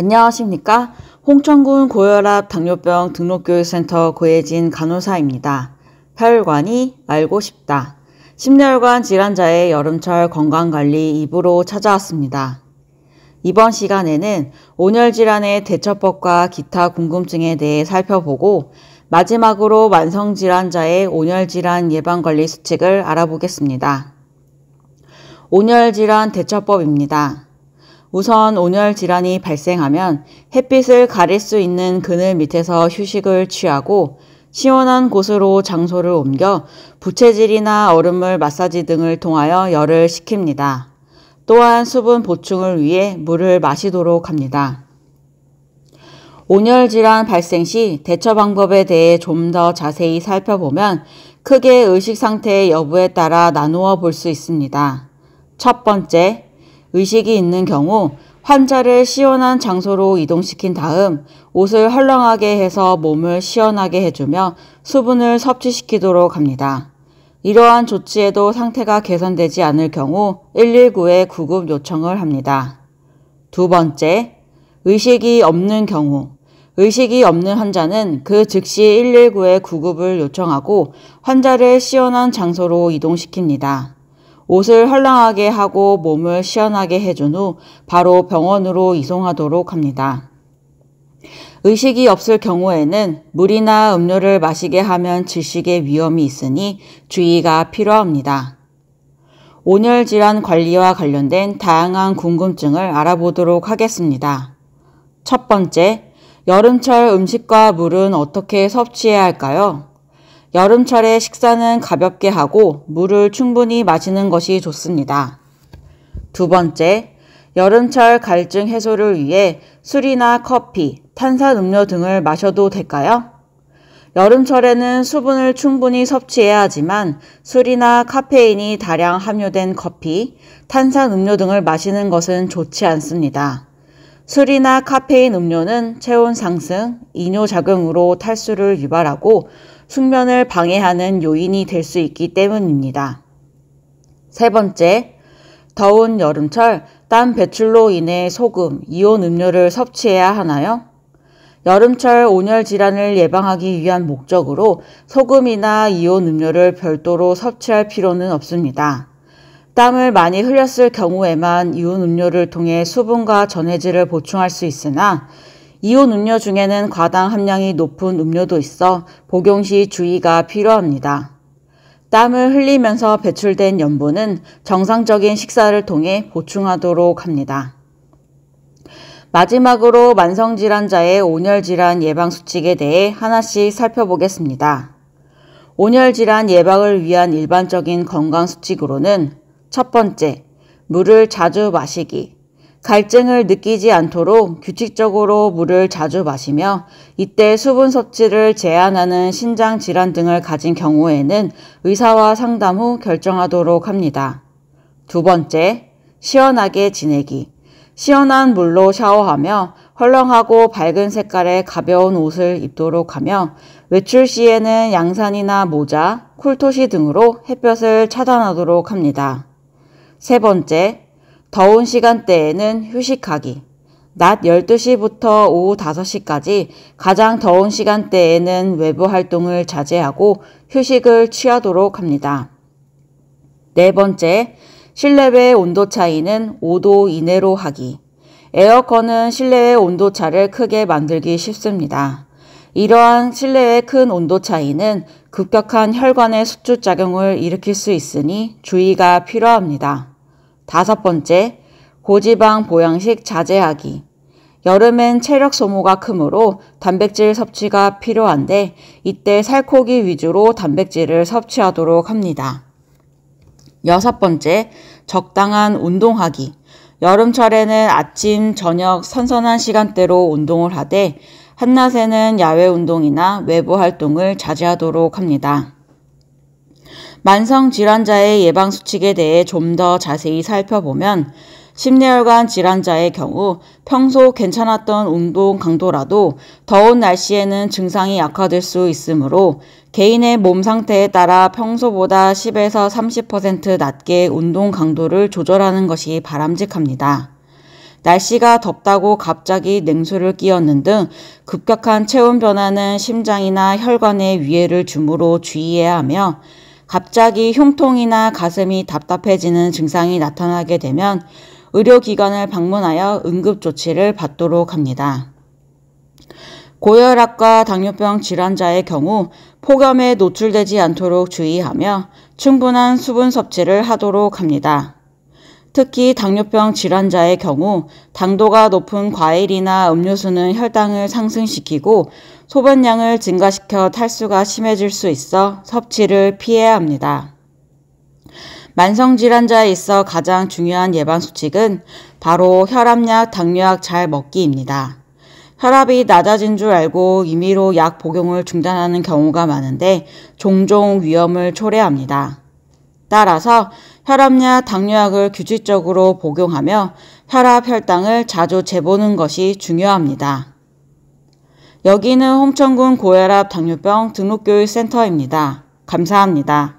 안녕하십니까? 홍천군 고혈압 당뇨병 등록교육센터 고혜진 간호사입니다. 혈관이 알고 싶다. 심혈관 질환자의 여름철 건강관리 2부로 찾아왔습니다. 이번 시간에는 온열질환의 대처법과 기타 궁금증에 대해 살펴보고 마지막으로 만성질환자의 온열질환 예방관리 수칙을 알아보겠습니다. 온열질환 대처법입니다. 우선 온열질환이 발생하면 햇빛을 가릴 수 있는 그늘 밑에서 휴식을 취하고 시원한 곳으로 장소를 옮겨 부채질이나 얼음물 마사지 등을 통하여 열을 식힙니다. 또한 수분 보충을 위해 물을 마시도록 합니다. 온열질환 발생 시 대처 방법에 대해 좀 더 자세히 살펴보면 크게 의식 상태의 여부에 따라 나누어 볼 수 있습니다. 첫 번째, 의식이 있는 경우 환자를 시원한 장소로 이동시킨 다음 옷을 헐렁하게 해서 몸을 시원하게 해주며 수분을 섭취시키도록 합니다. 이러한 조치에도 상태가 개선되지 않을 경우 119에 구급 요청을 합니다. 두 번째, 의식이 없는 경우 의식이 없는 환자는 그 즉시 119에 구급을 요청하고 환자를 시원한 장소로 이동시킵니다. 옷을 헐렁하게 하고 몸을 시원하게 해준 후 바로 병원으로 이송하도록 합니다. 의식이 없을 경우에는 물이나 음료를 마시게 하면 질식의 위험이 있으니 주의가 필요합니다. 온열질환 관리와 관련된 다양한 궁금증을 알아보도록 하겠습니다. 첫 번째, 여름철 음식과 물은 어떻게 섭취해야 할까요? 여름철에 식사는 가볍게 하고 물을 충분히 마시는 것이 좋습니다. 두 번째, 여름철 갈증 해소를 위해 술이나 커피, 탄산음료 등을 마셔도 될까요? 여름철에는 수분을 충분히 섭취해야 하지만 술이나 카페인이 다량 함유된 커피, 탄산음료 등을 마시는 것은 좋지 않습니다. 술이나 카페인 음료는 체온 상승, 이뇨작용으로 탈수를 유발하고 숙면을 방해하는 요인이 될 수 있기 때문입니다. 세 번째, 더운 여름철 땀 배출로 인해 소금, 이온 음료를 섭취해야 하나요? 여름철 온열 질환을 예방하기 위한 목적으로 소금이나 이온 음료를 별도로 섭취할 필요는 없습니다. 땀을 많이 흘렸을 경우에만 이온 음료를 통해 수분과 전해질을 보충할 수 있으나 이온 음료 중에는 과당 함량이 높은 음료도 있어 복용 시 주의가 필요합니다. 땀을 흘리면서 배출된 염분은 정상적인 식사를 통해 보충하도록 합니다. 마지막으로 만성질환자의 온열질환 예방수칙에 대해 하나씩 살펴보겠습니다. 온열질환 예방을 위한 일반적인 건강수칙으로는 첫 번째, 물을 자주 마시기. 갈증을 느끼지 않도록 규칙적으로 물을 자주 마시며 이때 수분 섭취를 제한하는 신장 질환 등을 가진 경우에는 의사와 상담 후 결정하도록 합니다. 두 번째, 시원하게 지내기. 시원한 물로 샤워하며 헐렁하고 밝은 색깔의 가벼운 옷을 입도록 하며 외출 시에는 양산이나 모자, 쿨토시 등으로 햇볕을 차단하도록 합니다. 세 번째, 더운 시간대에는 휴식하기. 낮 12시부터 오후 5시까지 가장 더운 시간대에는 외부 활동을 자제하고 휴식을 취하도록 합니다. 네 번째, 실내외 온도 차이는 5도 이내로 하기. 에어컨은 실내외 온도 차를 크게 만들기 쉽습니다. 이러한 실내외 큰 온도 차이는 급격한 혈관의 숙주작용을 일으킬 수 있으니 주의가 필요합니다. 다섯 번째, 고지방 보양식 자제하기. 여름엔 체력 소모가 크므로 단백질 섭취가 필요한데 이때 살코기 위주로 단백질을 섭취하도록 합니다. 여섯 번째, 적당한 운동하기. 여름철에는 아침, 저녁 선선한 시간대로 운동을 하되 한낮에는 야외 운동이나 외부 활동을 자제하도록 합니다. 만성질환자의 예방수칙에 대해 좀 더 자세히 살펴보면 심뇌혈관 질환자의 경우 평소 괜찮았던 운동 강도라도 더운 날씨에는 증상이 악화될 수 있으므로 개인의 몸 상태에 따라 평소보다 10에서 30% 낮게 운동 강도를 조절하는 것이 바람직합니다. 날씨가 덥다고 갑자기 냉수를 끼얹는 등 급격한 체온 변화는 심장이나 혈관에 위해를 주므로 주의해야 하며, 갑자기 흉통이나 가슴이 답답해지는 증상이 나타나게 되면 의료기관을 방문하여 응급조치를 받도록 합니다. 고혈압과 당뇨병 질환자의 경우 폭염에 노출되지 않도록 주의하며 충분한 수분 섭취를 하도록 합니다. 특히 당뇨병 질환자의 경우 당도가 높은 과일이나 음료수는 혈당을 상승시키고 소변량을 증가시켜 탈수가 심해질 수 있어 섭취를 피해야 합니다. 만성질환자에 있어 가장 중요한 예방수칙은 바로 혈압약, 당뇨약 잘 먹기입니다. 혈압이 낮아진 줄 알고 임의로 약 복용을 중단하는 경우가 많은데 종종 위험을 초래합니다. 따라서 혈압약, 당뇨약을 규칙적으로 복용하며 혈압, 혈당을 자주 재보는 것이 중요합니다. 여기는 홍천군 고혈압 당뇨병 등록교육센터입니다. 감사합니다.